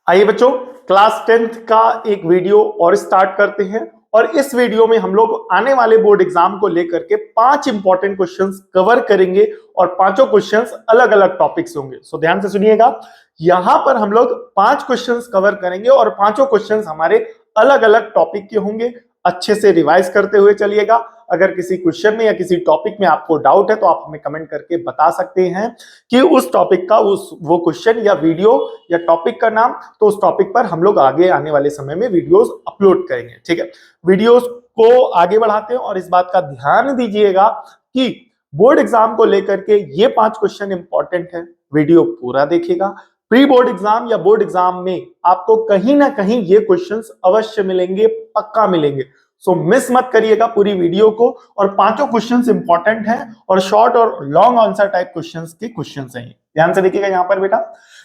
आइए बच्चों, class 10th का एक वीडियो और स्टार्ट करते हैं। और इस वीडियो में हम लोग आने वाले बोर्ड एग्जाम को लेकर के 5 इंपॉर्टेंट क्वेश्चंस कवर करेंगे और पांचों क्वेश्चंस अलग अलग टॉपिक्स होंगे। सो ध्यान से सुनिएगा, यहां पर हम लोग 5 क्वेश्चंस कवर करेंगे और पांचों क्वेश्चंस हमारे अलग अलग टॉपिक के होंगे। अच्छे से रिवाइज करते हुए चलिएगा। अगर किसी क्वेश्चन में या किसी टॉपिक में आपको डाउट है तो आप हमें कमेंट करके बता सकते हैं कि उस टॉपिक का वो क्वेश्चन या वीडियो या टॉपिक का नाम, तो उस टॉपिक पर हम लोग आगे आने वाले समय में वीडियोस अपलोड करेंगे। ठीक है, वीडियोस को आगे बढ़ाते हैं और इस बात का ध्यान दीजिएगा कि बोर्ड एग्जाम को लेकर के ये 5 क्वेश्चन इंपॉर्टेंट है। वीडियो पूरा देखिएगा। प्री बोर्ड एग्जाम या बोर्ड एग्जाम में आपको कहीं ना कहीं ये क्वेश्चंस अवश्य मिलेंगे, पक्का मिलेंगे। सो मिस मत करिएगा पूरी वीडियो को। और पांचों क्वेश्चंस इंपॉर्टेंट हैं और शॉर्ट और लॉन्ग आंसर टाइप क्वेश्चंस के क्वेश्चंस हैं। ध्यान से देखिएगा। यहां पर बेटा,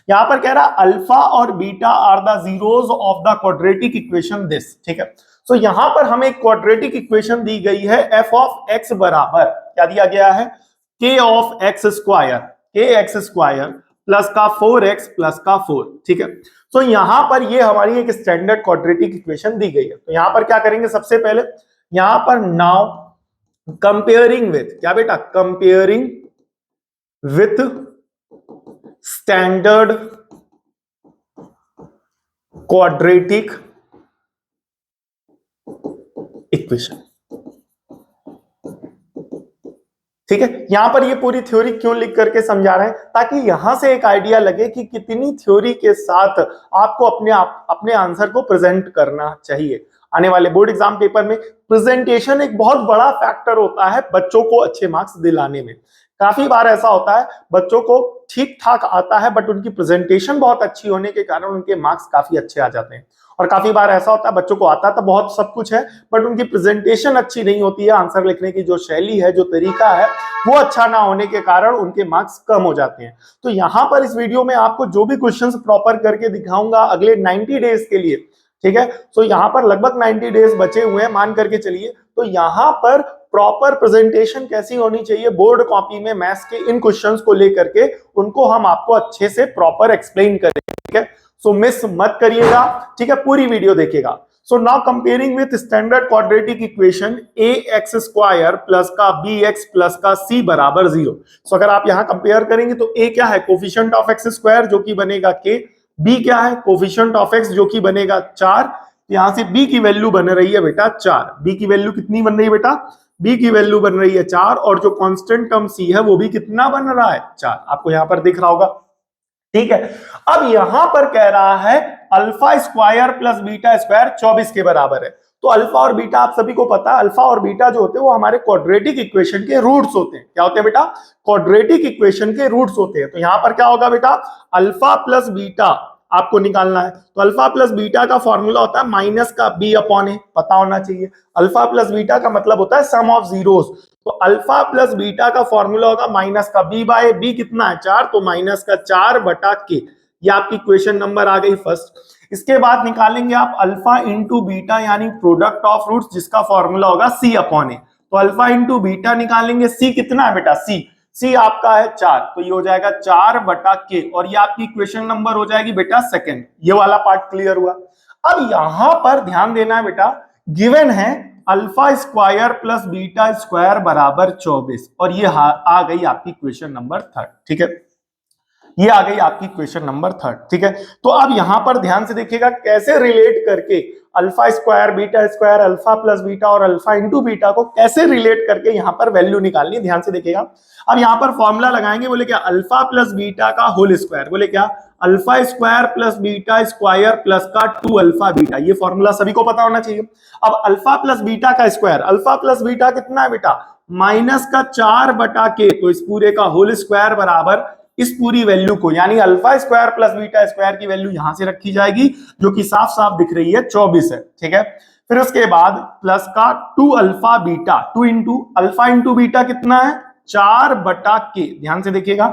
यहां पर कह रहा अल्फा और beta are the zeros of the quadratic equation this. ठीक है, सो यहां पर हमें क्वाड्रेटिक इक्वेशन दी गई है एफ ऑफ एक्स बराबर क्या दिया गया है, के ऑफ एक्स स्क्वायर, के एक्स स्क्वायर प्लस का 4x प्लस का 4। ठीक है, तो यहां पर ये हमारी एक स्टैंडर्ड क्वाड्रेटिक इक्वेशन दी गई है। तो यहां पर क्या करेंगे, सबसे पहले यहां पर नाउ कंपेयरिंग विथ क्या बेटा, comparing with standard quadratic equation. ठीक है, यहां पर ये पूरी थ्योरी क्यों लिख करके समझा रहे हैं, ताकि यहां से एक आइडिया लगे कि कितनी थ्योरी के साथ आपको अपने आंसर को प्रेजेंट करना चाहिए। आने वाले बोर्ड एग्जाम पेपर में प्रेजेंटेशन एक बहुत बड़ा फैक्टर होता है बच्चों को अच्छे मार्क्स दिलाने में। काफी बार ऐसा होता है बच्चों को ठीक ठाक आता है बट उनकी प्रेजेंटेशन बहुत अच्छी होने के कारण उनके मार्क्स काफी अच्छे आ जाते हैं। और काफी बार ऐसा होता है बच्चों को आता तो बहुत सब कुछ है बट उनकी प्रेजेंटेशन अच्छी नहीं होती है, आंसर लिखने की जो शैली है, जो तरीका है, वो अच्छा ना होने के कारण उनके मार्क्स कम हो जाते हैं। तो यहां पर इस वीडियो में आपको जो भी क्वेश्चंस प्रॉपर करके दिखाऊंगा अगले 90 डेज के लिए। ठीक है, तो यहां पर लगभग 90 डेज बचे हुए हैं मान करके चलिए। तो यहां पर प्रॉपर प्रेजेंटेशन कैसी होनी चाहिए बोर्ड कॉपी में मैथ्स के इन क्वेश्चंस को लेकर के, उनको हम आपको अच्छे से प्रॉपर एक्सप्लेन करेंगे। ठीक है, सो मिस मत करिएगा। ठीक है, पूरी वीडियो देखिएगा। So now comparing with standard quadratic equation A x square plus का बी एक्स प्लस का सी बराबर 0। सो अगर आप यहां कंपेयर करेंगे तो ए क्या है, कोफिशिएंट ऑफ एक्स स्क्वायर जो कि बनेगा के, बी क्या है, कोफिशिएंट ऑफ एक्स जो कि बनेगा 4। यहां से बी की वैल्यू बन रही है बेटा 4। बी की वैल्यू कितनी बन रही है बेटा, बी की वैल्यू बन रही है 4 और जो कांस्टेंट टर्म सी है वो भी कितना बन रहा है, 4। आपको यहां पर दिख रहा होगा। ठीक है, अब यहां पर कह रहा है alpha square plus beta square 24 के बराबर है। तो अल्फा और बीटा आप सभी को पता है, अल्फा और बीटा जो होते हैं वो हमारे क्वाड्रेटिक इक्वेशन के रूट्स होते हैं। क्या होते हैं बेटा, क्वाड्रेटिक इक्वेशन के रूट्स होते हैं। तो यहां पर क्या होगा बेटा, अल्फा प्लस बीटा आपको निकालना है। तो अल्फा प्लस बीटा का फॉर्मूला होता है माइनस का बी अपॉन ए, पता होना चाहिए। अल्फा प्लस बीटा का मतलब होता है सम ऑफ जीरोस। तो अल्फा प्लस बीटा का फॉर्मूला होगा माइनस का बी बाय बी, कितना है 4, तो माइनस का 4 बटा के। ये आपकी क्वेश्चन नंबर आ गई फर्स्ट। इसके बाद निकालेंगे आप अल्फा इंटू बीटा यानी प्रोडक्ट ऑफ रूट्स, जिसका फॉर्मूला होगा सी अपॉन ए। तो अल्फा इंटू बीटा निकालेंगे, सी कितना है बेटा, सी आपका है 4, तो ये हो जाएगा 4 बटा के और ये आपकी क्वेश्चन नंबर हो जाएगी बेटा सेकंड। ये वाला पार्ट क्लियर हुआ। अब यहां पर ध्यान देना है बेटा, गिवन है alpha square plus beta square बराबर 24 और ये आ गई आपकी क्वेश्चन नंबर 3। ठीक है, ये आ गई आपकी क्वेश्चन नंबर 3। ठीक है, तो अब यहां पर ध्यान से देखिएगा कैसे रिलेट करके alpha square beta square, alpha plus beta और अल्फा इंटू बीटा को कैसे रिलेट करके यहां पर वैल्यू निकालनी है, ध्यान से देखिएगा। अब यहां पर फॉर्मूला लगाएंगे, बोले क्या, अल्फा प्लस बीटा का होल स्क्वायर, बोले क्या, alpha square plus beta square plus का 2 अल्फा बीटा। ये फॉर्मूला सभी को पता होना चाहिए। अब अल्फा प्लस बीटा का स्क्वायर, अल्फा प्लस बीटा कितना है बेटा, माइनस का 4 बटा के, तो इस पूरे का होल स्क्वायर बराबर इस पूरी वैल्यू को यानी alpha square plus beta square की वैल्यू यहां से रखी जाएगी जो कि साफ साफ दिख रही है 24 है। ठीक है, फिर उसके बाद प्लस का 2 alpha beta, 2 into alpha into beta कितना है 4 बटा के। ध्यान से देखिएगा,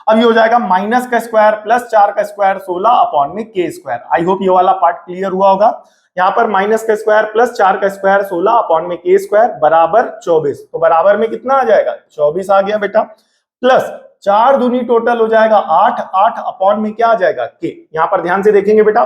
अब ये हो जाएगा माइनस का स्क्वायर प्लस 4 का स्क्वायर 16 अपॉन में के स्क्वायर। आई होप ये वाला पार्ट क्लियर हुआ होगा। यहां पर माइनस का स्क्वायर प्लस 4 का स्क्वायर 16 अपॉन में के स्क्वायर बराबर 24। तो बराबर में कितना आ जाएगा, 24 आ गया बेटा। प्लस 4 दूनी टोटल हो जाएगा 8, 8 अपॉन में क्या आ जाएगा के। यहां पर ध्यान से देखेंगे बेटा,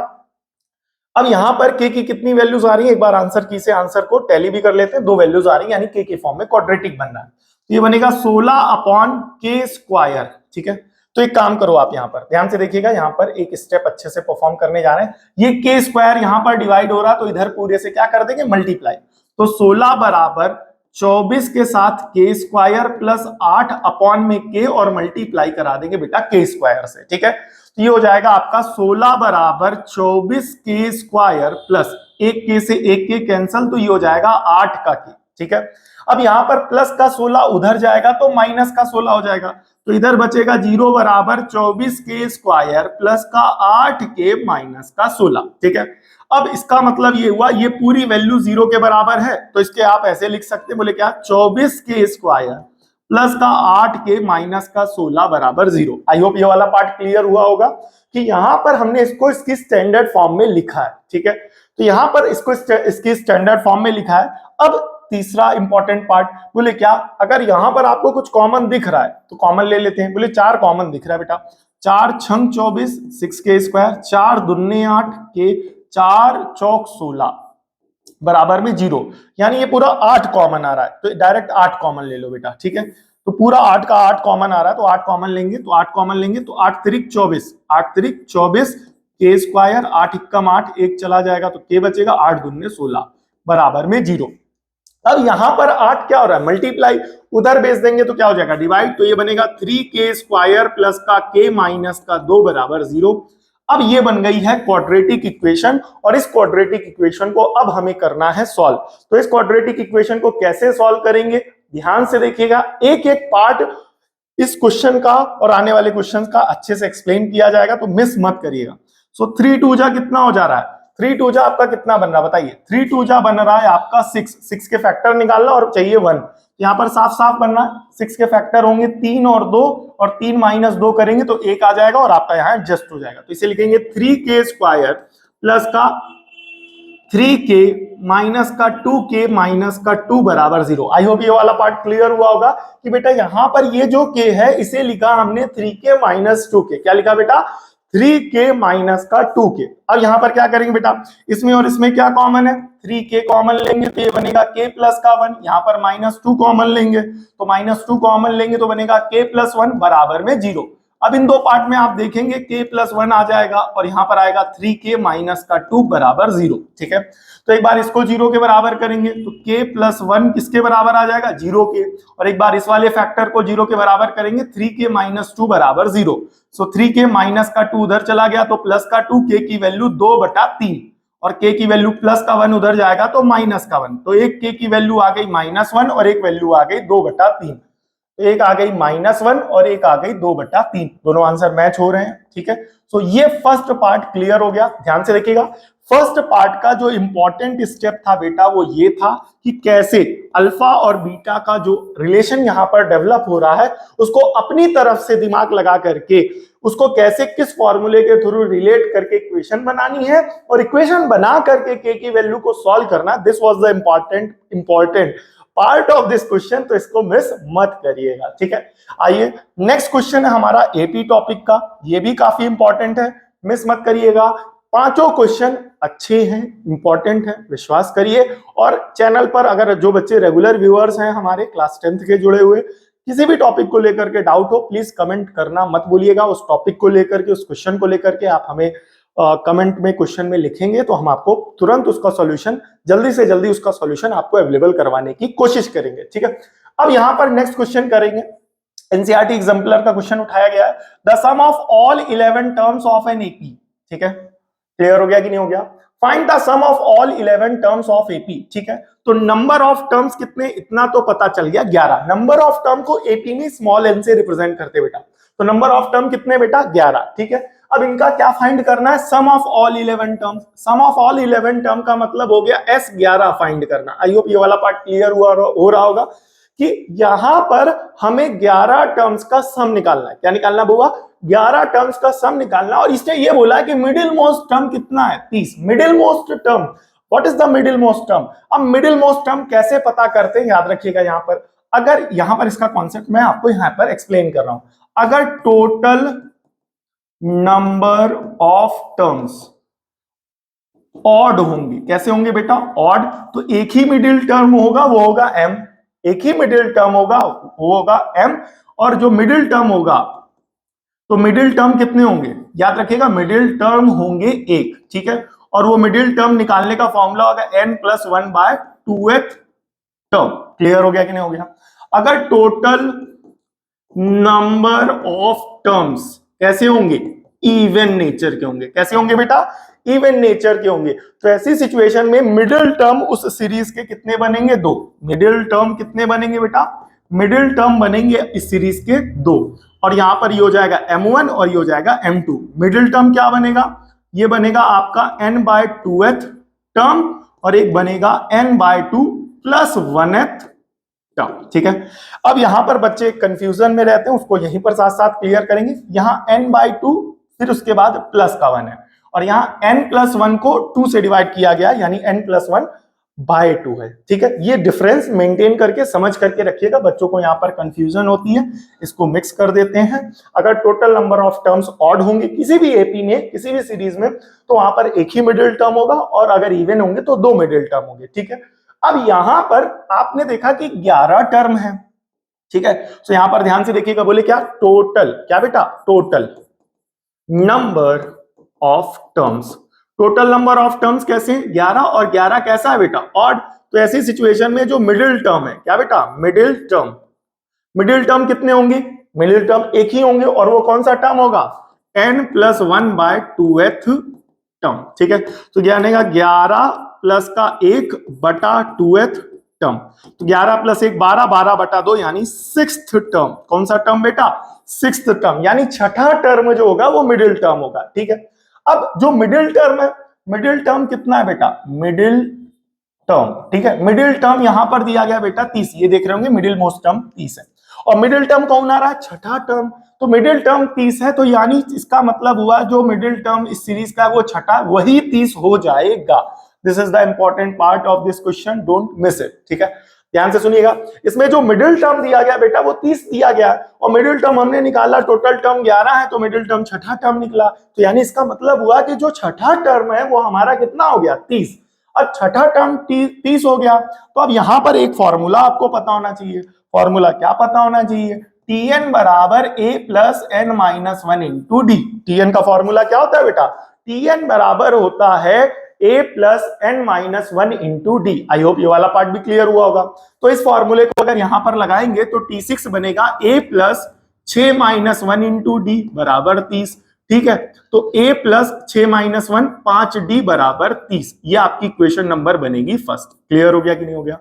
अब यहां पर के की कितनी वैल्यूज आ रही है, एक बार आंसर की से आंसर को टैली भी कर लेते हैं। 2 वैल्यूज आ रही है, यानी के के फॉर्म में क्वाड्रेटिक बन रहा है, तो ये बनेगा 16 अपॉन के स्क्वायर। ठीक है, तो एक काम करो, आप यहां पर ध्यान से देखिएगा, यहां पर एक स्टेप अच्छे से परफॉर्म करने जा रहे हैं। ये के स्क्वायर यहां पर डिवाइड हो रहा, तो इधर पूरे से क्या कर देंगे, मल्टीप्लाई। तो 16 बराबर 24 के साथ के स्क्वायर प्लस 8 अपॉन में के और मल्टीप्लाई करा देंगे बेटा के स्क्वायर से। ठीक है, तो ये हो जाएगा आपका 16 बराबर 24 के स्क्वायर प्लस एक के से एक के कैंसल, तो ये हो जाएगा 8 का के। ठीक है, अब यहां पर प्लस का 16 उधर जाएगा तो माइनस का 16 हो जाएगा, तो इधर बचेगा 0 बराबर 24 के स्क्वायर प्लस का 8 के माइनस का 16। ठीक है, अब इसका मतलब ये हुआ ये पूरी वैल्यू 0 के बराबर है, तो इसके आप ऐसे लिख सकते हैं, बोले क्या, 24 के स्क्वायर प्लस का 8 के माइनस का 16 बराबर 0। आई होप ये वाला पार्ट क्लियर हुआ होगा कि यहां पर हमने इसको इसकी स्टैंडर्ड फॉर्म में लिखा है। ठीक है, तो यहां पर इसको इसकी स्टैंडर्ड फॉर्म में लिखा है। अब तीसरा इंपॉर्टेंट पार्ट, बोले क्या, अगर यहां पर आपको कुछ कॉमन दिख रहा है तो कॉमन ले लेते हैं। बोले 4 कॉमन दिख रहा है बेटा, 4 छंग 24 6 के स्क्वायर, 4 दूने 8 के, 4 चौक 16 बराबर में 0, यानी ये पूरा 8 कॉमन आ रहा है, तो डायरेक्ट 8 कॉमन ले लो बेटा। ठीक है, तो पूरा 8 का 8 कॉमन आ रहा है, तो 8 कॉमन लेंगे, तो 8 कॉमन लेंगे तो 8 त्रिक 24, 8 त्रिक 24 के स्क्वायर, 8 इक्कम 8, एक चला जाएगा तो के बचेगा, 8 दूने 16 बराबर में 0। अब यहां पर 8 क्या हो रहा है, मल्टीप्लाई, उधर भेज देंगे तो क्या हो जाएगा, डिवाइड, तो ये बनेगा 3 के स्क्वायर प्लस का के माइनस का 2 बराबर 0। अब ये बन गई है क्वाड्रेटिक इक्वेशन, और इस क्वाड्रेटिक इक्वेशन को अब हमें करना है सॉल्व। तो इस क्वाड्रेटिक इक्वेशन को कैसे सॉल्व करेंगे, ध्यान से देखिएगा, एक एक पार्ट इस क्वेश्चन का और आने वाले क्वेश्चन का अच्छे से एक्सप्लेन किया जाएगा, तो मिस मत करिएगा। सो 3 2 जा कितना हो जा रहा है, 3 2 जा आपका कितना बन रहा है बताइए, 3 2 जा बन रहा है आपका 6, 6 के फैक्टर निकालना और चाहिए 1, यहाँ पर साफ साफ बनना है, 6 के फैक्टर होंगे 3 और 2, और 3 माइनस 2 करेंगे तो 1 आ जाएगा और आपका यहाँ एडजस्ट हो जाएगा। तो इसे लिखेंगे 3 के स्क्वायर प्लस का 3 के माइनस का 2 के माइनस का 2 बराबर 0। आई होप ये वाला पार्ट क्लियर हुआ होगा कि बेटा यहाँ पर ये जो के है इसे लिखा हमने 3 के माइनस 2 के, क्या लिखा बेटा, 3 के माइनस का 2 के। अब यहां पर क्या करेंगे बेटा, इसमें और इसमें क्या कॉमन है, 3 के कॉमन लेंगे तो ये बनेगा के प्लस का 1, यहाँ पर माइनस 2 कॉमन लेंगे तो माइनस 2 कॉमन लेंगे तो बनेगा के प्लस 1 बराबर में 0। अब इन दो पार्ट में आप देखेंगे के प्लस 1 आ जाएगा और यहां पर आएगा 3 के माइनस का 2 बराबर 0। ठीक है, तो एक बार इसको 0 के बराबर करेंगे तो के प्लस 1 किसके बराबर आ जाएगा, 0 के, और एक बार इस वाले फैक्टर को 0 के बराबर करेंगे 3 के माइनस 2 बराबर 0। सो 3 के माइनस का 2 उधर चला गया तो प्लस का 2, के की वैल्यू 2/3, और के की वैल्यू प्लस का 1 उधर जाएगा तो माइनस का 1, तो एक के की वैल्यू आ गई -1 और एक वैल्यू आ गई 2/3, एक आ गई -1 और एक आ गई 2/3, दोनों आंसर मैच हो रहे हैं। ठीक है, तो ये फर्स्ट पार्ट क्लियर हो गया। ध्यान से देखिएगा, फर्स्ट पार्ट का जो इंपॉर्टेंट स्टेप था बेटा वो ये था कि कैसे अल्फा और बीटा का जो रिलेशन यहां पर डेवलप हो रहा है उसको अपनी तरफ से दिमाग लगा करके उसको कैसे किस फॉर्मूले के थ्रू रिलेट करके इक्वेशन बनानी है और इक्वेशन बना करके के की वैल्यू को सॉल्व करना। This was the important part of this question, तो इसको मिस मत करिएगा। ठीक है, आइए नेक्स्ट क्वेश्चन है हमारा एपी टॉपिक का, ये भी काफी इंपॉर्टेंट है, मिस मत करिएगा। पांचों क्वेश्चन अच्छे हैं, इंपॉर्टेंट है, विश्वास करिए। और चैनल पर अगर जो बच्चे रेगुलर व्यूअर्स हैं हमारे क्लास 10th के जुड़े हुए, किसी भी टॉपिक को लेकर के डाउट हो प्लीज कमेंट करना मत भूलिएगा। उस टॉपिक को लेकर के, उस क्वेश्चन को लेकर के आप हमें कमेंट में क्वेश्चन में लिखेंगे तो हम आपको तुरंत उसका सॉल्यूशन, जल्दी से जल्दी उसका सॉल्यूशन आपको अवेलेबल करवाने की कोशिश करेंगे। ठीक है, अब यहां पर नेक्स्ट क्वेश्चन करेंगे, एनसीईआरटी एग्जाम्पलर का क्वेश्चन उठाया गया है, the sum of all 11 terms of an AP. ठीक है, क्लियर हो गया कि नहीं हो गया, find the sum of all 11 terms of AP. ठीक है, तो नंबर ऑफ टर्म्स कितने, इतना तो पता चल गया 11। नंबर ऑफ टर्म को एपी में स्मॉल एन से रिप्रेजेंट करते बेटा, तो नंबर ऑफ टर्म कितने बेटा 11। ठीक है, अब इनका क्या फाइंड करना है, sum of all 11 terms. Sum of all 11 term का मतलब हो गया S11 फाइंड करना। आई होप ये वाला पार्ट क्लियर हो रहा होगा कि यहां पर हमें 11 टर्म्स का सम निकालना है। क्या निकालना बुआ, 11 टर्म्स का सम निकालना। और इसने ये बोला है कि मिडिल मोस्ट टर्म कितना है, 30। Middle most term, what is the middle most term. अब मिडिल मोस्ट टर्म कैसे पता करते हैं, याद रखिएगा। यहां पर अगर यहां पर इसका कॉन्सेप्ट मैं आपको यहां पर एक्सप्लेन कर रहा हूं। अगर total number of terms odd होंगे, कैसे होंगे बेटा, ऑड, तो एक ही मिडिल टर्म होगा वो होगा m, एक ही मिडिल टर्म होगा वो होगा m, और जो मिडिल टर्म होगा, तो मिडिल टर्म कितने होंगे, याद रखिएगा मिडिल टर्म होंगे एक, ठीक है, और वो मिडिल टर्म निकालने का फॉर्मूला होगा n+1/2th टर्म। क्लियर हो गया कि नहीं हो गया। अगर टोटल नंबर ऑफ टर्म्स कैसे होंगे, इवन नेचर के होंगे, कैसे होंगे बेटा, इवन नेचर के होंगे, तो ऐसी सिचुएशन में मिडिल टर्म उस सीरीज के कितने बनेंगे, दो। मिडिल टर्म कितने बनेंगे बेटा, मिडिल टर्म बनेंगे इस सीरीज के दो, और यहां पर ये हो जाएगा m1 और ये हो जाएगा m2। मिडिल टर्म क्या बनेगा, ये बनेगा आपका n/2th टर्म, और एक बनेगा n/2 + 1th टर्म, ठीक है। अब यहां पर बच्चे कंफ्यूजन में रहते हैं, उसको यहीं पर साथ साथ क्लियर करेंगे। यहां n/2 फिर उसके बाद प्लस का 1 है, और यहां n+1 को 2 से डिवाइड किया गया, यानी n+1/2 है, ठीक है। ये डिफरेंस मेंटेन करके समझ करके रखिएगा, बच्चों को यहां पर कंफ्यूजन होती है, इसको मिक्स कर देते हैं। अगर total number of terms odd होंगे किसी भी एपी में, किसी भी सीरीज में, तो वहां पर एक ही मिडिल टर्म होगा, और अगर इवन होंगे तो दो मिडिल टर्म होंगे, ठीक है। अब यहां पर आपने देखा कि 11 टर्म है, ठीक है, तो यहां पर ध्यान से देखिएगा, बोले क्या, टोटल, क्या बेटा, total number of terms, total number of terms कैसे, 11, और 11 कैसा है बेटा, ऑड, तो ऐसी सिचुएशन में जो मिडिल टर्म है, क्या बेटा, मिडिल टर्म, मिडिल टर्म कितने होंगे, मिडिल टर्म एक ही होंगे, और वो कौन सा टर्म होगा, n+1/2th टर्म, ठीक है। तो क्या आएगा, 11 प्लस का 1/2th टर्म, तो 11 + 1 12, 12/2 यानी 6th टर्म, कौन सा टर्म बेटा, 6th टर्म, यानी छठा टर्म जो होगा वो मिडिल टर्म होगा, ठीक है। अब जो मिडिल टर्म है, मिडिल टर्म कितना है बेटा, मिडिल टर्म, ठीक है, मिडिल टर्म यहां पर दिया गया बेटा 30, ये देख रहे होंगे मिडिल मोस्ट टर्म 30 है, और मिडिल टर्म कौन आ रहा है, छठा टर्म, तो मिडिल टर्म 30 है, तो यानी इसका मतलब हुआ जो मिडिल टर्म इस सीरीज का वो छठा, वही 30 हो जाएगा। This is the important part of this question, don't miss it, ठीक है। ध्यान से सुनिएगा, इसमें जो मिडिल टर्म दिया गया बेटा वो 30 दिया गया, और मिडिल टर्म हमने निकाला, टोटल टर्म 11 है, तो मिडिल टर्म छठा टर्म निकला, तो यानी इसका मतलब हुआ कि जो छठा टर्म है वो हमारा कितना हो गया, 30। अब छठा टर्म 30 हो गया, तो अब यहां पर एक फॉर्मूला आपको पता होना चाहिए, फॉर्मूला क्या पता होना चाहिए, Tn बराबर a + n-1 × d। Tn का फॉर्मूला क्या होता है बेटा, Tn बराबर होता है a + n-1 × d। I hope ये वाला पार्ट भी क्लियर हुआ होगा। तो इस फॉर्मूले को अगर यहां पर लगाएंगे तो T6 बनेगा a + 6-1 × d बराबर 30, ठीक है। तो a + 6-1 5d बराबर 30, ये आपकी क्वेश्चन नंबर बनेगी फर्स्ट। क्लियर हो गया कि नहीं हो गया।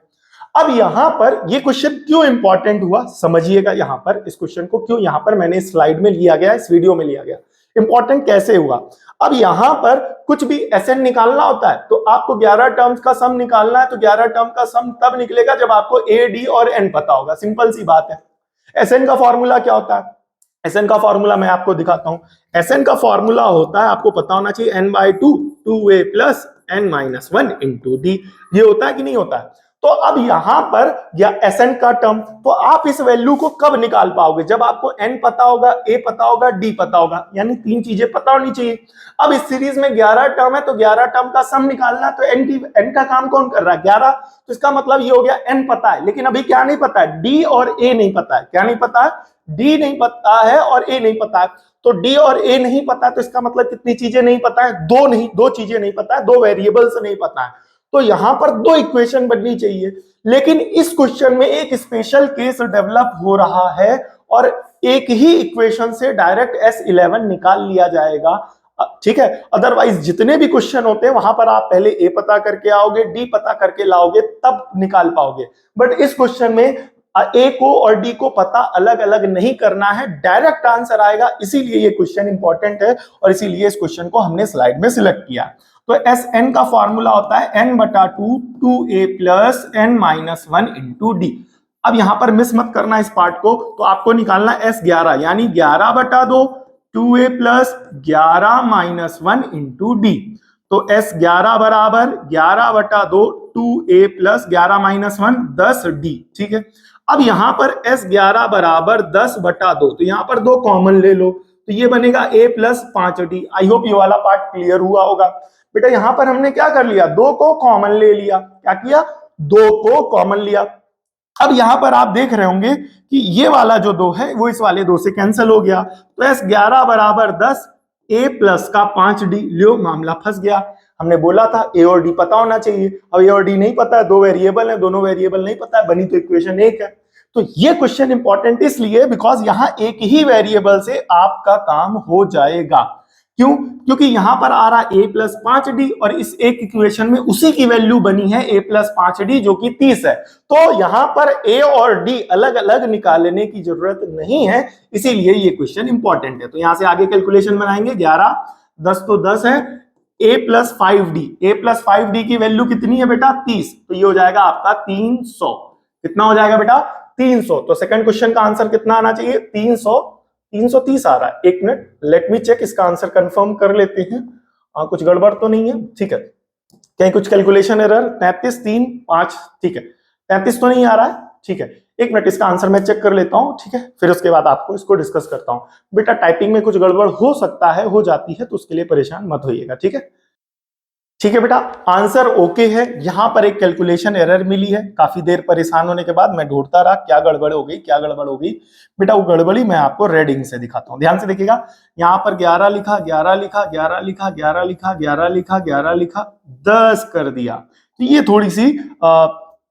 अब यहां पर ये क्वेश्चन क्यों इंपॉर्टेंट हुआ समझिएगा, यहां पर इस क्वेश्चन को क्यों यहां पर मैंने स्लाइड में लिया गया, इस वीडियो में लिया गया, इंपॉर्टेंट कैसे हुआ। अब यहां पर कुछ भी एसएन निकालना होता है तो आपको 11 टर्म्स का सम निकालना है, तो 11 टर्म का सम तब निकलेगा जब आपको ए, डी और एन पता होगा, सिंपल सी बात है। एसएन का फॉर्मूला क्या होता है, एसएन का फॉर्मूला मैं आपको दिखाता हूं। एसएन का फॉर्मूला होता है, आपको पता होना चाहिए, n/2 2a + n-1 × d। ये होता है कि नहीं होता है। तो अब यहां पर या एसएन का टर्म, तो आप इस वैल्यू को कब निकाल पाओगे, जब आपको n पता होगा, a पता होगा, d पता होगा, यानी तीन चीजें पता होनी चाहिए। अब इस सीरीज में 11 टर्म है, तो 11 टर्म का सम निकालना, तो n का काम कौन कर रहा है, 11, तो इसका मतलब ये हो गया n पता है, लेकिन अभी क्या नहीं पता है, d और a नहीं पता है। क्या नहीं पता है, d नहीं पता है और a नहीं पता है। तो d और a नहीं पता है, तो इसका मतलब कितनी चीजें नहीं पता है, दो चीजें नहीं पता है, दो वेरिएबल्स नहीं पता है। तो यहां पर दो इक्वेशन बननी चाहिए, लेकिन इस क्वेश्चन में एक स्पेशल केस डेवलप हो रहा है, और एक ही इक्वेशन से डायरेक्ट S11 निकाल लिया जाएगा, ठीक है। अदरवाइज जितने भी क्वेश्चन होते हैं वहां पर आप पहले ए पता करके आओगे, डी पता करके लाओगे, तब निकाल पाओगे। बट इस क्वेश्चन में ए को और डी को पता अलग अलग नहीं करना है, डायरेक्ट आंसर आएगा, इसीलिए ये क्वेश्चन इंपॉर्टेंट है, और इसीलिए इस क्वेश्चन को हमने स्लाइड में सिलेक्ट किया। तो Sn का फॉर्मूला होता है n/2 2a + n-1 × d। अब यहां पर मिस मत करना इस पार्ट को, तो आपको निकालना S11, यानी 11/2 2a + 11-1 × d। तो S11 बराबर 11/2 2a + 11-1 10d, ठीक है। अब यहां पर S11 बराबर 10/2, तो यहां पर 2 कॉमन ले लो, तो ये बनेगा a plus 5d। I hope ये वाला पार्ट क्लियर हुआ होगा। बेटा यहां पर हमने क्या कर लिया, 2 को कॉमन ले लिया। क्या किया, 2 को कॉमन लिया। अब यहां पर आप देख रहे होंगे कि ये वाला जो 2 है वो इस वाले 2 से कैंसिल हो गया, तो S11 बराबर 10, a प्लस का 5d। लियो, मामला फंस गया। हमने बोला था a और d पता होना चाहिए, अब a और d नहीं पता है, 2 वेरिएबल है, दोनों वेरिएबल नहीं पता है, बनी तो इक्वेशन एक है। तो ये क्वेश्चन इंपॉर्टेंट इसलिए बिकॉज यहां एक ही वेरिएबल से आपका काम हो जाएगा। क्यों, क्योंकि यहां पर आ रहा a प्लस 5d और इस एक इक्वेशन में उसी की वैल्यू बनी है a प्लस 5d जो कि 30 है। तो यहां पर a और d अलग अलग निकालने की जरूरत नहीं है, इसीलिए ये क्वेश्चन इंपॉर्टेंट है। तो यहां से आगे कैलकुलेशन बनाएंगे। 11 10 तो 10 है, a plus 5d, a plus 5d की वैल्यू कितनी है बेटा, 30, तो ये हो जाएगा आपका 300। कितना हो जाएगा बेटा, 300। तो सेकंड क्वेश्चन का आंसर कितना आना चाहिए, 300, 330 आ रहा है। एक मिनट, लेट मी चेक, इसका आंसर कंफर्म कर लेते हैं। कुछ गड़बड़ तो नहीं है, ठीक है। कहीं कुछ कैलकुलेशन एरर, 33 3 5, ठीक है, 33 तो नहीं आ रहा है, ठीक है। एक मिनट, इसका आंसर मैं चेक कर लेता हूं, ठीक है, फिर उसके बाद आपको इसको डिस्कस करता हूं। बेटा टाइपिंग में कुछ गड़बड़ हो सकता है, हो जाती है, तो उसके लिए परेशान मत होइएगा, ठीक है। ठीक है बेटा, आंसर ओके है। यहां पर एक कैलकुलेशन एरर मिली है, काफी देर परेशान होने के बाद मैं ढूंढता रहा क्या गड़बड़ हो गई, क्या गड़बड़ हो गई। बेटा वो गड़बड़ी मैं आपको रेडिंग से दिखाता हूं, ध्यान से देखिएगा। यहां पर 11 लिखा, 11 लिखा, 11 लिखा, 11 लिखा, 11 लिखा, 11 लिखा, 10 कर दिया। तो ये थोड़ी सी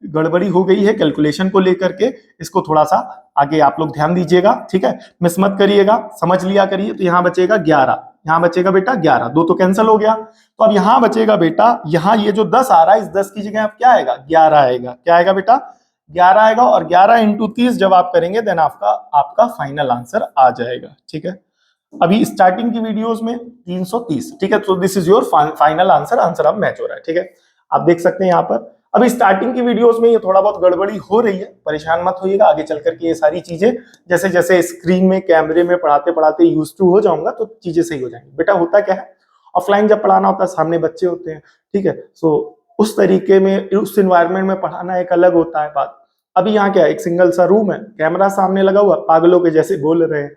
गड़बड़ी हो गई है कैलकुलेशन को लेकर के, इसको थोड़ा सा आगे आप लोग ध्यान दीजिएगा, ठीक है, मिस मत करिएगा, समझ लिया करिए। तो यहाँ बचेगा 11, यहाँ बचेगा बेटा 11, 2 तो कैंसिल हो गया, तो अब यहां बचेगा बेटा, यहां ये जो 10 आ रहा है, इस 10 की जगह अब क्या आएगा, 11 आएगा। क्या आएगा बेटा, 11 आएगा, और 11 इंटू 30 जब आप करेंगे देन आपका फाइनल आंसर आ जाएगा, ठीक है। अभी स्टार्टिंग की वीडियोस में 330, ठीक है, तो this is your final answer. Answer अब मैच हो रहा है, ठीक है, आप देख सकते हैं यहाँ पर। अभी स्टार्टिंग की वीडियोस में ये थोड़ा बहुत गड़बड़ी हो रही है, परेशान मत होइएगा। आगे चल करके ये सारी चीजें जैसे जैसे स्क्रीन में कैमरे में पढ़ाते पढ़ाते यूज टू हो जाऊंगा तो चीजें सही हो जाएंगी। बेटा होता क्या है, ऑफलाइन जब पढ़ाना होता है सामने बच्चे होते हैं, ठीक है, सो उस तरीके में उस इन्वायरमेंट में पढ़ाना एक अलग होता है बात। अभी यहाँ क्या है, एक सिंगल सा रूम है, कैमरा सामने लगा हुआ, पागलों के जैसे बोल रहे हैं,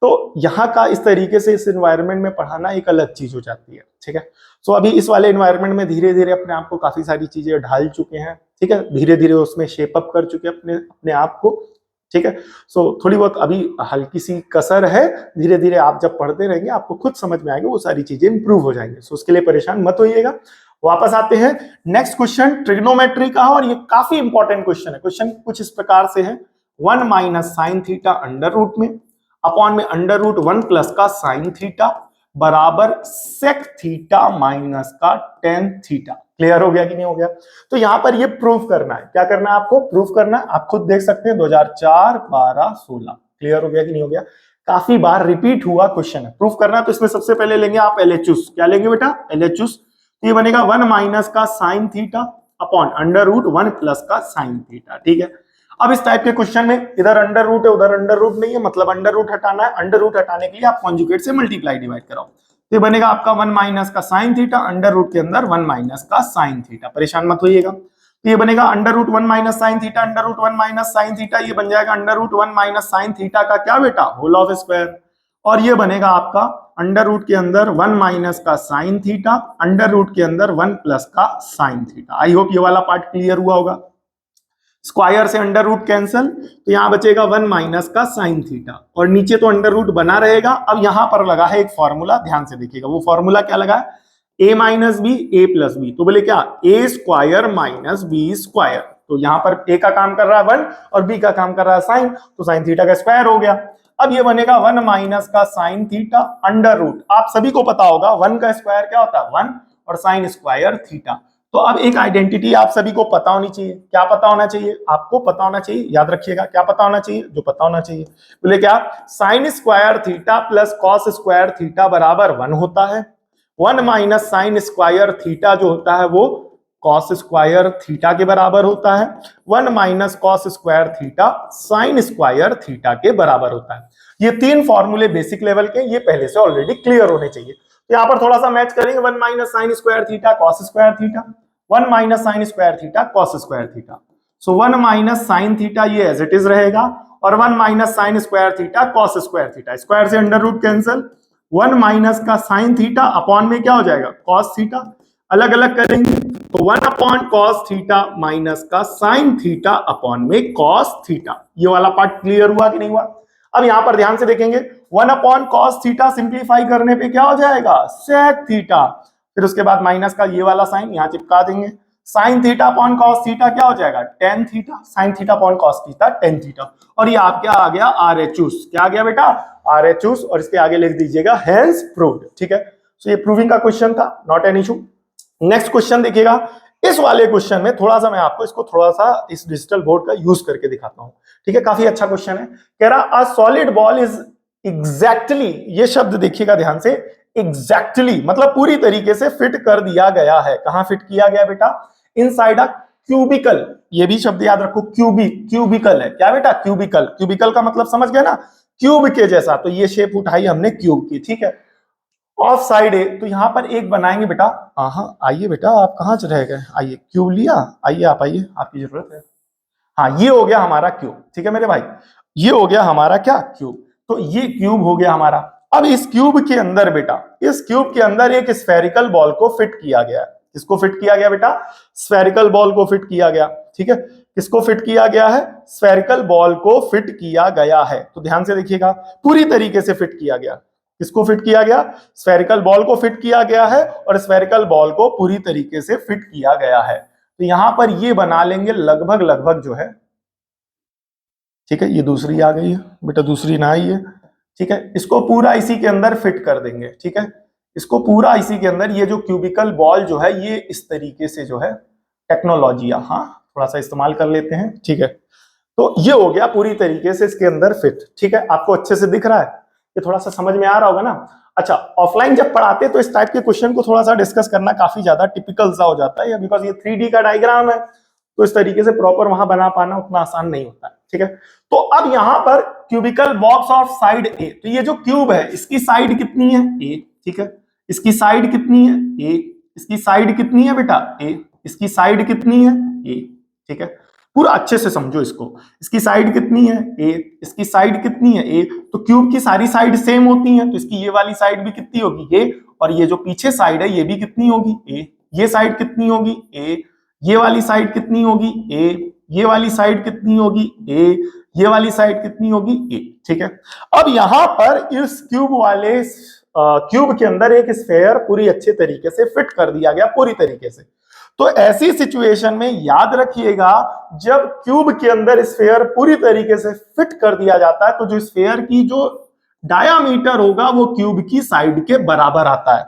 तो यहाँ का इस तरीके से इस एनवायरनमेंट में पढ़ाना एक अलग चीज हो जाती है, ठीक है। सो अभी इस वाले एनवायरनमेंट में धीरे धीरे अपने आप को काफी सारी चीजें ढाल चुके हैं, ठीक है, धीरे धीरे उसमें शेप अप कर चुके हैं अपने अपने आप को, ठीक है। सो थोड़ी बहुत अभी हल्की सी कसर है, धीरे धीरे आप जब पढ़ते रहेंगे आपको खुद समझ में आएगा, वो सारी चीजें इंप्रूव हो जाएंगे। सो उसके लिए परेशान मत होइएगा। वापस आते हैं, नेक्स्ट क्वेश्चन ट्रिग्नोमेट्री का है और ये काफी इंपॉर्टेंट क्वेश्चन है। क्वेश्चन कुछ इस प्रकार से है, 1 minus sine theta under root में अपॉन में अंडर रूट 1 प्लस का साइन थीटा बराबर सेक थीटा माइनस का टेन थीटा। क्लियर हो गया कि नहीं हो गया। तो यहां पर ये प्रूफ करना है, क्या करना है आपको, प्रूफ करना है। आप खुद देख सकते हैं 2004 12 16। क्लियर हो गया कि नहीं हो गया, काफी बार रिपीट हुआ क्वेश्चन है। प्रूफ करना है तो इसमें सबसे पहले लेंगे आप एलएचएस। क्या लेंगे बेटा, एलएचएस। तो ये बनेगा 1 माइनस का sine theta upon under root 1 plus का साइन थीटा, ठीक है। अब इस टाइप के क्वेश्चन में इधर अंडर रूट है उधर अंडर रूट नहीं है, मतलब अंडर रूट हटाना है। अंडर रूट हटाने के लिए आप कॉन्जुगेट से मल्टीप्लाई डिवाइड कराओ, तो ये बनेगा आपका 1 माइनस का साइन थीटा अंडर रूट के अंदर 1 माइनस का साइन थीटा। परेशान मत होइएगा। तो ये बनेगा under root 1 minus sine theta under root 1 minus sine theta, ये बन जाएगा under root 1 minus sine theta का क्या बेटा, होल ऑफ स्क्वायर। और ये बनेगा आपका अंडर रूट के अंदर 1 माइनस का साइन थीटा अंडर रूट के अंदर 1 प्लस का साइन थीटा। आई होप ये वाला पार्ट क्लियर हुआ होगा। स्क्वायर से अंडर रूट कैंसल, तो यहां बचेगा 1 माइनस का साइन थीटा और नीचे तो अंडर रूट बना रहेगा। अब यहां पर लगा है एक फॉर्मूला, ध्यान से देखिएगा। वो फॉर्मूला क्या लगा है, a minus B A plus B, तो बोले क्या, a square minus B square. तो यहां पर a का काम कर रहा है 1 और b का काम कर रहा है साइन, तो साइन थीटा का स्क्वायर हो गया। अब ये बनेगा 1 माइनस का साइन थीटा अंडर रूट, आप सभी को पता होगा 1 का स्क्वायर क्या होता है 1 और साइन स्क्वायर थीटा। तो अब एक आइडेंटिटी आप सभी को पता होनी चाहिए। क्या पता होना चाहिए, आपको पता होना चाहिए, याद रखिएगा क्या पता होना चाहिए, जो पता होना चाहिए। बोले क्या, sign square theta plus cos square theta बराबर 1 होता है। 1 माइनस साइन स्क्वायर थीटा जो होता है वो कॉस स्क्वायर थीटा के बराबर होता है। 1 minus cos square theta sine square theta के बराबर होता है। ये तीन फॉर्मूले बेसिक लेवल के, ये पहले से ऑलरेडी क्लियर होने चाहिए। तो यहां पर थोड़ा सा मैच करेंगे, 1 minus sine square theta cos square theta, 1 minus sine square theta cos square theta. So 1 minus sine theta ये एज इट इज रहेगा, और 1 minus sine square theta cos square theta, square से अंडर रूट कैंसिल, 1 माइनस का sine theta upon में क्या हो जाएगा cos theta, अलग अलग करेंगे तो 1 अपॉन कॉस थीटा माइनस का साइन थीटा अपॉन में कॉस थीटा। ये वाला पार्ट क्लियर हुआ कि नहीं हुआ? अब यहां पर ध्यान से देखेंगे 1 अपॉन कॉस थीटा सिंप्लीफाई करने पे क्या हो जाएगा सेक थीटा, फिर उसके बाद माइनस का ये वाला साइन यहां चिपका देंगे, sign theta upon cos theta क्या हो जाएगा tan theta, sign theta upon cos theta tan theta, और ये आपके आ गया RHS, क्या आ गया बेटा RHS, और इसके आगे लिख दीजिएगा हेंस प्रूव्ड। ठीक है, तो ये प्रूविंग का क्वेश्चन था, not an issue. Next question देखिएगा, इस वाले क्वेश्चन में थोड़ा सा मैं आपको इसको थोड़ा सा इस डिजिटल बोर्ड का यूज करके दिखाता हूं। ठीक है, काफी अच्छा क्वेश्चन है। कह रहा a solid ball is exactly, ये शब्द देखिएगा ध्यान से, एग्जैक्टली मतलब पूरी तरीके से फिट कर दिया गया है। कहां फिट किया गया बेटा इनसाइड अ क्यूबिकल, ये भी शब्द याद रखो, क्यूबिकल है क्या बेटा क्यूबिकल, क्यूबिकल का मतलब समझ गए ना क्यूब के जैसा, तो ये शेप उठाई हमने क्यूब की। ठीक है, ऑफ साइड है तो यहां पर एक बनाएंगे बेटा, हाँ आइए बेटा आप कहां रह गए, आइए क्यूब लिया, आइए आप आइए आपकी जरूरत है। हाँ ये हो गया हमारा क्यूब, ठीक है मेरे भाई, ये हो गया हमारा क्या क्यूब, तो ये क्यूब हो गया हमारा। अब इस क्यूब के अंदर बेटा, इस क्यूब के अंदर एक स्फेरिकल बॉल को फिट किया गया है। किसको फिट किया गया बेटा स्फेरिकल बॉल को फिट किया गया। ठीक है, किसको फिट किया गया है स्फेरिकल बॉल को फिट किया गया है, तो ध्यान से देखिएगा पूरी तरीके से फिट किया गया। किसको फिट किया गया स्फेरिकल बॉल को फिट किया गया है, और स्फेरिकल बॉल को पूरी तरीके से फिट किया गया है। तो यहां पर ये बना लेंगे लगभग लगभग जो है, ठीक है, ये दूसरी आ गई है बेटा, दूसरी ना आई है। ठीक है, इसको पूरा इसी के अंदर फिट कर देंगे। ठीक है, इसको पूरा इसी के अंदर, ये जो क्यूबिकल बॉल जो है ये इस तरीके से जो है टेक्नोलॉजी हाँ थोड़ा सा इस्तेमाल कर लेते हैं। ठीक है, तो ये हो गया पूरी तरीके से इसके अंदर फिट। ठीक है, आपको अच्छे से दिख रहा है, ये थोड़ा सा समझ में आ रहा होगा ना। अच्छा, ऑफलाइन जब पढ़ाते तो इस टाइप के क्वेश्चन को थोड़ा सा डिस्कस करना काफी ज्यादा टिपिकल सा हो जाता है, बिकॉज ये 3D का डायग्राम है, तो इस तरीके से प्रॉपर वहां बना पाना उतना आसान नहीं होता है। ठीक है, तो अब यहां पर क्यूबिकल बॉक्स ऑफ साइड ए, तो ये जो क्यूब है इसकी साइड कितनी है ए, ठीक है, इसकी साइड कितनी है ए, इसकी साइड कितनी है बेटा ए, इसकी साइड कितनी है ए। ठीक है, पूरा अच्छे से समझो इसको, इसकी साइड कितनी है ए, इसकी साइड कितनी है ए, तो क्यूब की सारी साइड सेम होती हैं, तो इसकी ये वाली साइड भी कितनी होगी ए, और ये जो पीछे साइड है ये भी कितनी होगी ए, ये साइड कितनी होगी ए, ये वाली साइड कितनी होगी ए, ये वाली साइड कितनी होगी ए, ये वाली साइड कितनी होगी ए। ठीक है, अब यहां पर इस क्यूब वाले क्यूब के अंदर एक स्फेयर पूरी अच्छे तरीके से फिट कर दिया गया पूरी तरीके से। तो ऐसी सिचुएशन में याद रखिएगा, जब क्यूब के अंदर स्फेयर पूरी तरीके से फिट कर दिया जाता है तो जो स्फेयर की जो डायामीटर होगा वो क्यूब की साइड के बराबर आता है।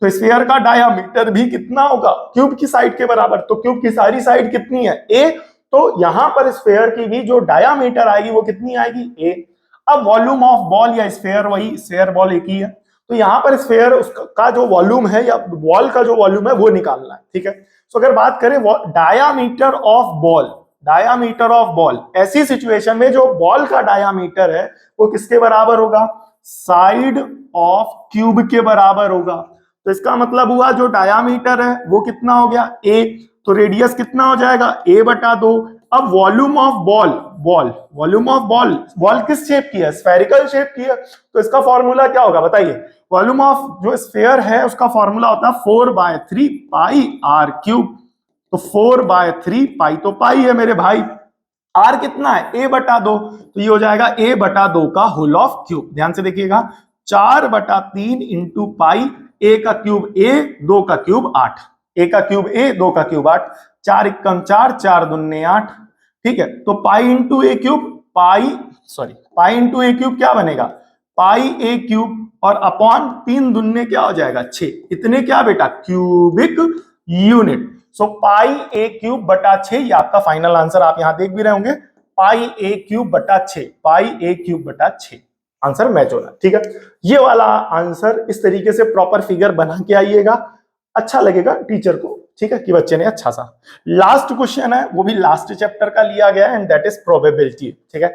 तो स्फेयर का डायामीटर भी कितना होगा क्यूब की साइड के बराबर, तो क्यूब की सारी साइड कितनी है ए, तो यहां पर स्फेयर की भी जो डायामीटर आएगी वो कितनी आएगी ए। अब वॉल्यूम ऑफ बॉल या स्फेयर, वही स्फेयर बॉल एक ही है, तो यहां पर स्फेयर उसका जो वॉल्यूम है या बॉल का जो वॉल्यूम है वो निकालना है। ठीक है, तो अगर बात करें diameter of ball, diameter of ball, ऐसी सिचुएशन में जो बॉल का डायामीटर है वो किसके बराबर होगा साइड ऑफ क्यूब के बराबर होगा। तो इसका मतलब हुआ जो डायामीटर है वो कितना हो गया ए, तो रेडियस कितना हो जाएगा ए बटा 2। अब volume of ball, volume of ball किस शेप की है स्फेरिकल शेप की है, तो इसका फॉर्मूला क्या होगा बताइए, वॉल्यूम ऑफ जो स्फेयर है उसका फॉर्मूला होता है 4/3 पाई आर क्यूब, तो 4/3 पाई, तो पाई है मेरे भाई, आर कितना है ए बटा 2, तो ये हो जाएगा ए बटा 2 का होल ऑफ क्यूब। ध्यान से देखिएगा 4/3 इंटू पाई, ए का क्यूब ए, 2 का क्यूब 8, ए का क्यूब ए, 2 का क्यूब 8, 4 एकम 4, 4 दूने 8। ठीक है, तो पाई इंटू ए क्यूब, पाई इंटू ए क्यूब क्या बनेगा पाई ए क्यूब, और अपॉन 3 दूने क्या हो जाएगा 6, इतने क्या बेटा क्यूबिक यूनिट। सो पाई ए क्यूब बटा 6, ये आपका फाइनल आंसर, आप यहां देख भी रहे होंगे पाई ए क्यूब बटा 6, पाई ए क्यूब बटा 6 आंसर मैच होना। ठीक है, ये वाला आंसर इस तरीके से प्रॉपर फिगर बना के आइएगा, अच्छा लगेगा टीचर को। ठीक है, कि बच्चे ने अच्छा सा। लास्ट क्वेश्चन है, वो भी लास्ट चैप्टर का लिया गया है, एंड दैट इज प्रोबेबिलिटी। ठीक है,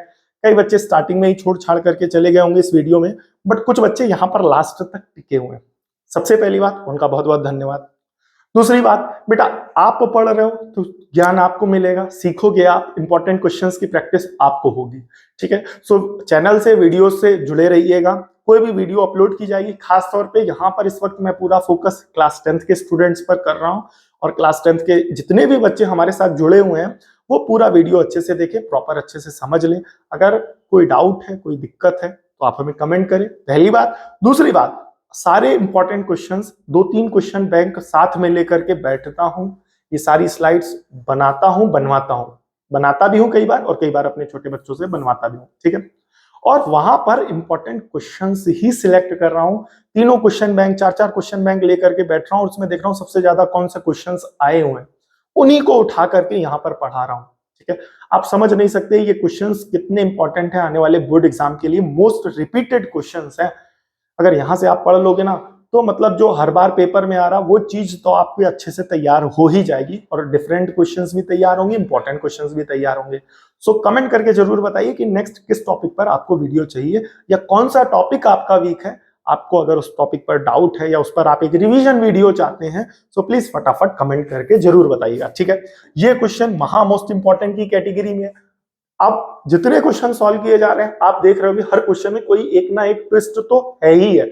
कई बच्चे स्टार्टिंग में ही छोड़ छाड़ करके चले गए होंगे इस वीडियो में, बट कुछ बच्चे यहां पर लास्ट तक टिके हुए हैं। सबसे पहली बात उनका बहुत बहुत धन्यवाद। दूसरी बात बेटा, आप पढ़ रहे हो तो ज्ञान आपको मिलेगा, सीखोगे आप, इंपॉर्टेंट क्वेश्चंस की प्रैक्टिस आपको होगी। ठीक है, सो चैनल से वीडियो से जुड़े रहिएगा। कोई भी वीडियो अपलोड की जाएगी, खास तौर पे यहाँ पर इस वक्त मैं पूरा फोकस क्लास 10th के स्टूडेंट्स पर कर रहा हूँ, और क्लास 10th के जितने भी बच्चे हमारे साथ जुड़े हुए हैं वो पूरा वीडियो अच्छे से देखें, प्रॉपर अच्छे से समझ लें। अगर कोई डाउट है, कोई दिक्कत है तो आप हमें कमेंट करें, पहली बात। दूसरी बात, सारे इंपॉर्टेंट क्वेश्चंस 2-3 क्वेश्चन बैंक साथ में लेकर के बैठता हूं, ये सारी स्लाइड्स बनाता हूं, बनाता भी हूं कई बार, और कई बार अपने छोटे बच्चों से बनवाता भी हूं। ठीक है, और वहां पर इंपॉर्टेंट क्वेश्चंस ही सिलेक्ट कर रहा हूं, तीनों क्वेश्चन बैंक, 4-4 क्वेश्चन बैंक लेकर के बैठ रहा हूं, और उसमें देख रहा हूं सबसे ज्यादा कौन से क्वेश्चंस आए हुए हैं, उन्हीं को उठा करके यहां पर पढ़ा रहा हूं। ठीक है, आप समझ नहीं सकते ये क्वेश्चंस कितने इंपॉर्टेंट है आने वाले बोर्ड एग्जाम के लिए, मोस्ट रिपीटेड क्वेश्चंस हैं। अगर यहां से आप पढ़ लोगे ना तो मतलब जो हर बार पेपर में आ रहा वो चीज तो आपके अच्छे से तैयार हो ही जाएगी, और डिफरेंट क्वेश्चंस भी तैयार होंगे, इंपॉर्टेंट क्वेश्चंस भी तैयार होंगे। सो कमेंट करके जरूर बताइए कि नेक्स्ट किस टॉपिक पर आपको वीडियो चाहिए, या कौन सा टॉपिक आपका वीक है। आपको अगर उस टॉपिक पर डाउट है या उस पर आप एक रिवीजन वीडियो चाहते हैं, सो प्लीज फटाफट कमेंट करके जरूर बताइएगा। ठीक है, ये क्वेश्चन महा मोस्ट इंपॉर्टेंट की कैटेगरी में। अब जितने क्वेश्चन सॉल्व किए जा रहे हैं आप देख रहे हो कि हर क्वेश्चन में कोई एक ना एक ट्विस्ट तो है ही है।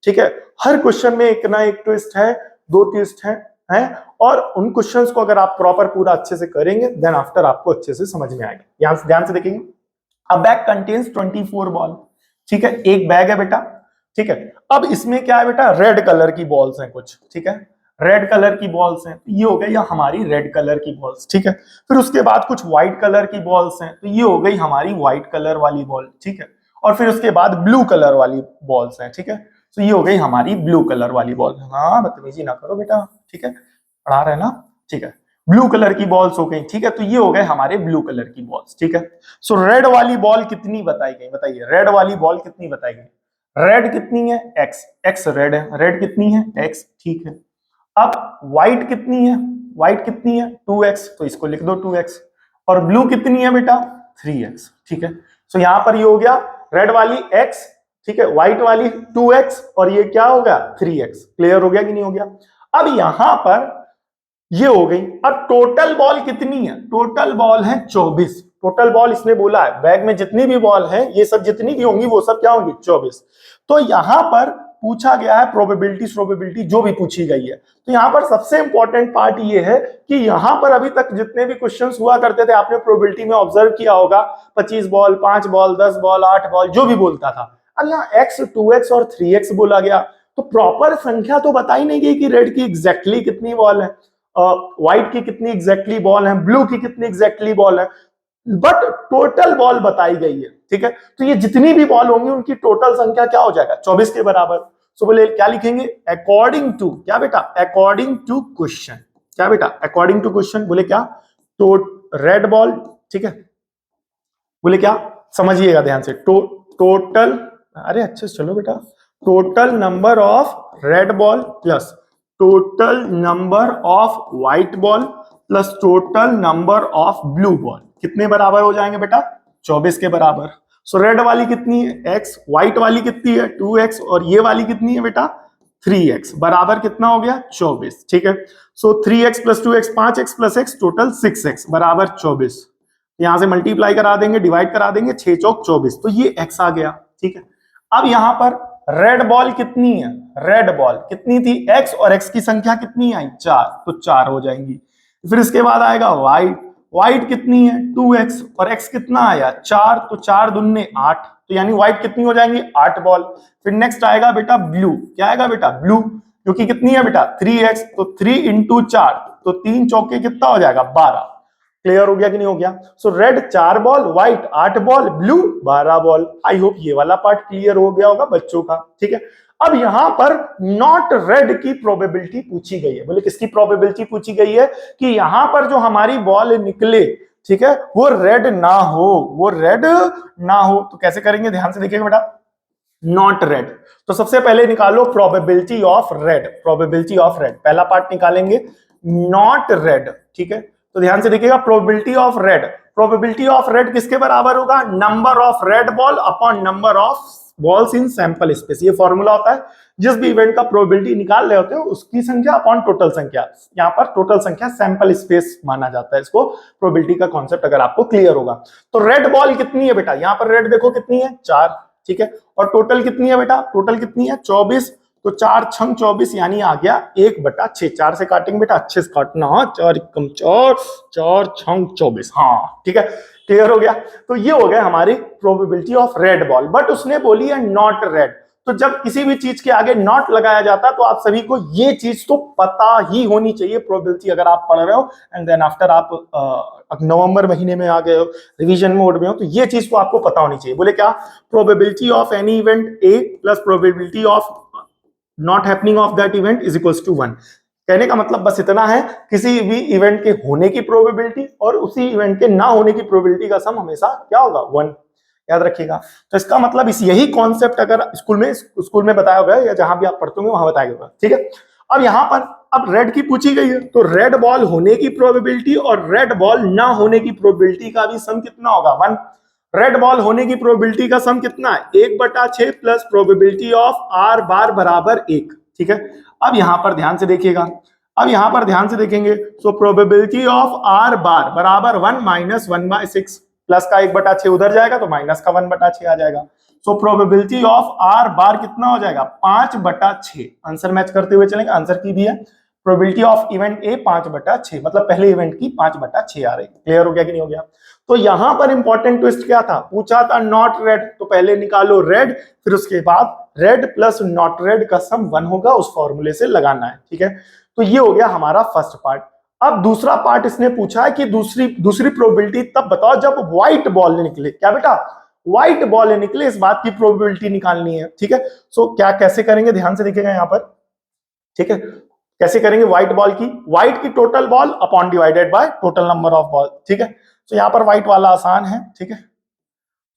ठीक है, हर क्वेश्चन में एक ना एक ट्विस्ट है, 2 ट्विस्ट है, और उन क्वेश्चंस को अगर आप प्रॉपर पूरा अच्छे से करेंगे देन आफ्टर आपको अच्छे से समझ में आएगा। ध्यान से देखेंगे, अ बैग कंटेन्स 24 बॉल। ठीक है, एक बैग है बेटा। ठीक है, अब इसमें क्या है बेटा, रेड कलर की बॉल्स हैं कुछ। ठीक है, रेड कलर की बॉल्स हैं, तो ये हो गई हमारी रेड कलर की बॉल्स। ठीक है, फिर उसके बाद कुछ व्हाइट कलर की बॉल्स हैं, तो ये हो गई हमारी व्हाइट कलर वाली बॉल। ठीक है, और फिर उसके बाद ब्लू कलर वाली बॉल्स हैं। ठीक है, तो ये हो गई हमारी ब्लू कलर वाली बॉल। हाँ, बदतमीजी ना करो बेटा। ठीक है, पढ़ा रहे ना। ठीक है, ब्लू कलर की बॉल्स हो गई। ठीक है, तो ये हो गए हमारे ब्लू कलर की बॉल्स। ठीक है, सो रेड वाली बॉल कितनी बताई गई, बताइए रेड वाली बॉल कितनी बताई गई। रेड कितनी है, एक्स, एक्स रेड है, रेड कितनी है, एक्स। ठीक है, अब व्हाइट कितनी है, व्हाइट कितनी है, 2x, तो इसको लिख दो 2x। और ब्लू कितनी है बेटा, 3x। ठीक है, सो यहां पर ये हो गया रेड वाली x, ठीक है, व्हाइट वाली 2x, और ये क्या हो गया 3x। क्लियर हो गया कि नहीं हो गया। अब यहां पर ये हो गई। अब टोटल बॉल कितनी है, टोटल बॉल है 24। टोटल बॉल इसने बोला है बैग में जितनी भी बॉल है, ये सब जितनी भी होंगी वो सब क्या होंगी, 24। तो यहां पर पूछा गया है प्रोबेबिलिटी जो भी पूछी गई है। तो यहां पर सबसे इंपॉर्टेंट पार्ट ये है कि यहां पर अभी तक जितने भी क्वेश्चंस हुआ करते थे आपने प्रोबेबिलिटी में ऑब्जर्व किया होगा, 25 बॉल, 5 बॉल, 10 बॉल, 8 बॉल, जो भी बोलता था। अब यहाँ x, 2x और 3x बोला गया, तो प्रॉपर संख्या तो बताई नहीं गई कि रेड की एग्जैक्टली कितनी बॉल है, व्हाइट की कितनी एग्जैक्टली बॉल है, ब्लू की कितनी एग्जैक्टली बॉल है, बट टोटल बॉल बताई गई है। ठीक है, तो ये जितनी भी बॉल होंगी उनकी टोटल संख्या क्या हो जाएगा, 24 के बराबर। सो बोले क्या लिखेंगे, अकॉर्डिंग टू, क्या बेटा, अकॉर्डिंग टू क्वेश्चन। क्या बेटा, अकॉर्डिंग टू क्वेश्चन, बोले क्या, तो रेड बॉल। ठीक है, बोले क्या, समझिएगा ध्यान से, टोटल, अरे अच्छे से चलो बेटा, total number of red ball plus total number of white ball plus total number of blue ball कितने बराबर हो जाएंगे बेटा, 24 के बराबर। सो रेड वाली कितनी है x, व्हाइट वाली कितनी है 2x, और ये वाली कितनी है बेटा 3x, बराबर कितना हो गया 24। ठीक है, सो 3x plus 2x 5x plus x total 6x बराबर 24। यहां से मल्टीप्लाई करा देंगे, डिवाइड करा देंगे, 6 चौक 24, तो ये x आ गया। ठीक है, अब यहां पर रेड बॉल कितनी है, रेड बॉल कितनी थी x, और x की संख्या कितनी आई 4, तो 4 हो जाएंगी। फिर इसके बाद आएगा व्हाइट, व्हाइट कितनी है 2x, और x कितना आया 4, तो 4 दूने 8, तो यानी व्हाइट कितनी हो जाएंगी 8 बॉल। फिर नेक्स्ट आएगा बेटा ब्लू, क्या आएगा बेटा ब्लू, जो कि कितनी है बेटा 3x, तो 3 इंटू 4, तो 3 चौके कितना हो जाएगा 12। क्लियर हो गया कि नहीं हो गया। So red 4 ball, white 8 ball, blue 12 ball. I hope ये वाला पार्ट क्लियर हो गया होगा बच्चों का। ठीक है, अब यहां पर नॉट रेड की प्रोबेबिलिटी पूछी गई है। बोले किसकी प्रोबेबिलिटी पूछी गई है, कि यहां पर जो हमारी बॉल निकले, ठीक है, वो रेड ना हो, वो रेड ना हो। तो कैसे करेंगे, ध्यान से देखिएगा बेटा, नॉट रेड। तो सबसे पहले निकालो probability of red, probability of red, पहला पार्ट निकालेंगे नॉट रेड। ठीक है, तो ध्यान से देखिएगा, probability of red, probability of red किसके बराबर होगा, number of red ball upon number of balls in sample space. ये फॉर्मूला होता है जिस भी इवेंट का प्रोबेबिलिटी निकाल रहे होते हो उसकी संख्या अपॉन टोटल संख्या। यहाँ पर टोटल संख्या सैंपल स्पेस माना जाता है इसको, प्रोबेबिलिटी का कॉन्सेप्ट अगर आपको क्लियर होगा। तो रेड बॉल कितनी है बेटा, यहाँ पर रेड देखो कितनी है 4, ठीक है, और टोटल कितनी है बेटा, टोटल कितनी है 24, तो 4 छंग 24 यानी आ गया 1/6। 4 से काटेंगे बेटा, अच्छे से काटना, 4 एकम 4, 4 छंग 24, हाँ ठीक है, क्लियर हो गया। तो ये हो गया हमारी probability of red ball. But उसने बोली है नॉट रेड, तो जब किसी भी चीज के आगे नॉट लगाया जाता है तो आप सभी को ये चीज तो पता ही होनी चाहिए प्रोबेबिलिटी, अगर आप पढ़ रहे हो एंड देन आफ्टर आप नवंबर महीने में आ गए हो, रिवीजन मोड में हो, तो ये चीज तो आपको पता होनी चाहिए। बोले क्या, probability of any event A plus probability of not happening of that event is equals to 1। कहने का मतलब बस इतना है, किसी भी इवेंट के होने की प्रोबेबिलिटी और उसी इवेंट के ना होने की प्रोबेबिलिटी का सम हमेशा क्या होगा, 1। याद रखिएगा। तो इसका मतलब इस यही कॉन्सेप्ट अगर स्कूल में बताया होगा या जहां भी आप पढ़ते होंगे वहां बताया होगा, ठीक है। अब यहां पर अब रेड की पूछी गई है, तो रेड बॉल होने की प्रोबेबिलिटी और रेड बॉल ना होने की प्रोबेबिलिटी का भी सम कितना होगा, 1। रेड बॉल होने की प्रोबेबिलिटी का सम कितना है, 1/6 प्लस प्रोबेबिलिटी ऑफ आर बार बराबर 1, ठीक है। अब यहां पर ध्यान से देखिएगा, अब यहां पर ध्यान से देखेंगे, सो प्रोबेबिलिटी ऑफ आर बार बराबर 1 माइनस 1/6, प्लस का 1/6 उधर जाएगा तो माइनस का 1/6 आ जाएगा। सो प्रोबेबिलिटी ऑफ आर बार कितना हो जाएगा, 5/6। आंसर मैच करते हुए चलेंगे, आंसर की भी है प्रोबेबिलिटी ऑफ इवेंट ए 5/6, मतलब पहले इवेंट की 5/6 आ रही। क्लियर हो गया कि नहीं हो गया। तो यहां पर इंपॉर्टेंट ट्विस्ट क्या था, पूछा था नॉट रेड, तो पहले निकालो रेड, फिर उसके बाद रेड प्लस नॉट रेड का सम 1 होगा, उस फॉर्मूले से लगाना है, ठीक है। तो ये हो गया हमारा फर्स्ट पार्ट। अब दूसरा पार्ट इसने पूछा है कि दूसरी प्रोबेबिलिटी तब बताओ जब व्हाइट बॉल निकले। क्या बेटा, व्हाइट बॉल निकले, इस बात की प्रोबेबिलिटी निकालनी है, ठीक है। सो क्या कैसे करेंगे, ध्यान से देखिएगा यहां पर, ठीक है। कैसे करेंगे, व्हाइट बॉल की, व्हाइट की total ball upon divided by total number of ball, ठीक है। तो यहां पर व्हाइट वाला आसान है, ठीक है।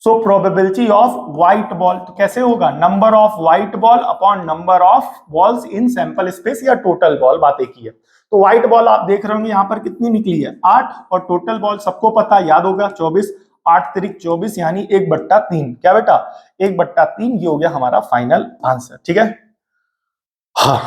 So probability of white ball तो कैसे होगा, number of white ball upon number of balls in sample space, या टोटल बॉल, बात एक ही है। तो व्हाइट बॉल आप देख रहे होंगे यहां पर कितनी निकली है, 8, और टोटल बॉल सबको पता याद होगा 24, 8 त्रिक 24 यानी 1/3। क्या बेटा, 1/3, ये हो गया हमारा फाइनल आंसर, ठीक है। हाँ,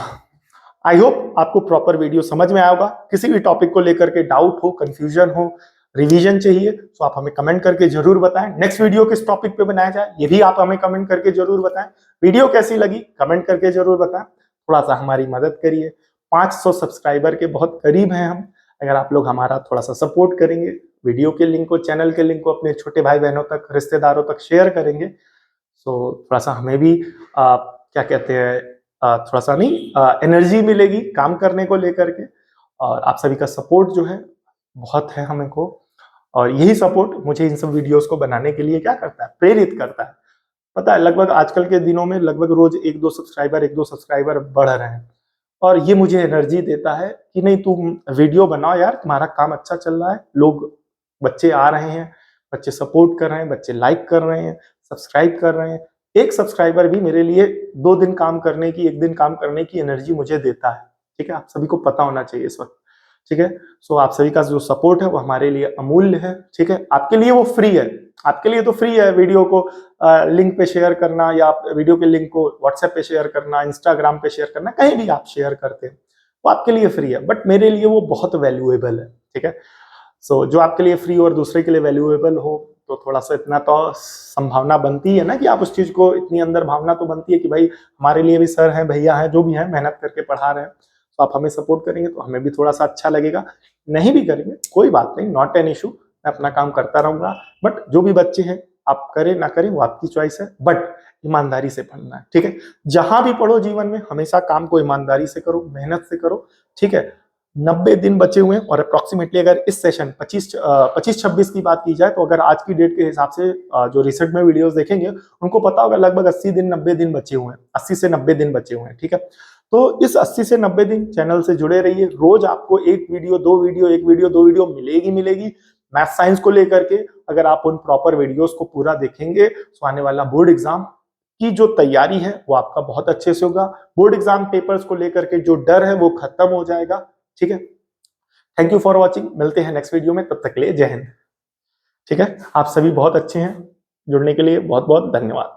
आई होप आपको प्रॉपर वीडियो समझ में आया होगा। किसी भी टॉपिक को लेकर के डाउट हो, कंफ्यूजन हो, रिवीजन चाहिए, तो आप हमें कमेंट करके जरूर बताएं। नेक्स्ट वीडियो किस टॉपिक पे बनाया जाए ये भी आप हमें कमेंट करके जरूर बताएं। वीडियो कैसी लगी कमेंट करके जरूर बताएं, थोड़ा सा हमारी मदद करिए। 500 सब्सक्राइबर के बहुत करीब हैं हम, अगर आप लोग हमारा थोड़ा सा सपोर्ट करेंगे, वीडियो के लिंक को, चैनल के लिंक को अपने छोटे भाई बहनों तक, रिश्तेदारों तक शेयर करेंगे, तो थोड़ा सा हमें भी क्या कहते हैं, थोड़ा सा नहीं एनर्जी मिलेगी काम करने को लेकर के। और आप सभी का सपोर्ट जो है बहुत है हमें को, और यही सपोर्ट मुझे इन सब वीडियोस को बनाने के लिए क्या करता है, प्रेरित करता है। पता है लगभग आजकल के दिनों में लगभग रोज 1-2 सब्सक्राइबर बढ़ रहे हैं, और ये मुझे एनर्जी देता है कि नहीं तुम वीडियो बनाओ यार, तुम्हारा काम अच्छा चल रहा है, लोग बच्चे आ रहे हैं, बच्चे सपोर्ट कर रहे हैं, बच्चे लाइक कर रहे हैं, सब्सक्राइब कर रहे हैं। एक सब्सक्राइबर भी मेरे लिए 2 दिन काम करने की, 1 दिन काम करने की एनर्जी मुझे देता है, ठीक है। आप सभी को पता होना चाहिए इस वक्त, ठीक है। सो आप सभी का जो सपोर्ट है वो हमारे लिए अमूल्य है, ठीक है। आपके लिए वो फ्री है, आपके लिए तो फ्री है वीडियो को लिंक पे शेयर करना, या वीडियो के लिंक को व्हाट्सएप पे शेयर करना, इंस्टाग्राम पे शेयर करना, कहीं भी आप शेयर करते हैं वो आपके लिए फ्री है, बट मेरे लिए वो बहुत वैल्यूएबल है, ठीक है। सो जो आपके लिए फ्री और दूसरे के लिए वैल्यूएबल हो, तो थोड़ा सा इतना तो संभावना बनती है ना कि आप उस चीज को, इतनी अंदर भावना तो बनती है कि भाई हमारे लिए भी सर हैं, भैया हैं, जो भी हैं मेहनत करके पढ़ा रहे हैं, तो आप हमें सपोर्ट करेंगे तो हमें भी थोड़ा सा अच्छा लगेगा। नहीं भी करेंगे कोई बात नहीं, नॉट एन इशू, मैं अपना काम करता रहूंगा। बट जो भी बच्चे हैं, आप करें ना करें वो आपकी चॉइस है, बट ईमानदारी से पढ़ना है, ठीक है। जहां भी पढ़ो जीवन में हमेशा काम को ईमानदारी से करो, मेहनत से करो, ठीक है। 90 दिन बचे हुए हैं, और अप्रोक्सीमेटली अगर इस सेशन 25-26 की बात की जाए, तो अगर आज की डेट के हिसाब से जो रिसेंट में वीडियोस देखेंगे उनको पता होगा लगभग 80 दिन 90 दिन बचे हुए हैं, 80 से 90 दिन बचे हुए हैं, ठीक है। तो इस 80 से 90 दिन चैनल से जुड़े रहिए, रोज आपको 1 वीडियो 2 वीडियो 1 वीडियो 2 वीडियो मिलेगी मैथ साइंस को लेकर के। अगर आप उन प्रॉपर वीडियोस को पूरा देखेंगे तो आने वाला बोर्ड एग्जाम की जो तैयारी है वो आपका बहुत अच्छे से होगा। बोर्ड एग्जाम पेपर्स को लेकर के जो डर है वो खत्म हो जाएगा, ठीक है। थैंक यू फॉर वॉचिंग, मिलते हैं नेक्स्ट वीडियो में, तब तक के लिए जय हिंद, ठीक है। आप सभी बहुत अच्छे हैं, जुड़ने के लिए बहुत बहुत धन्यवाद।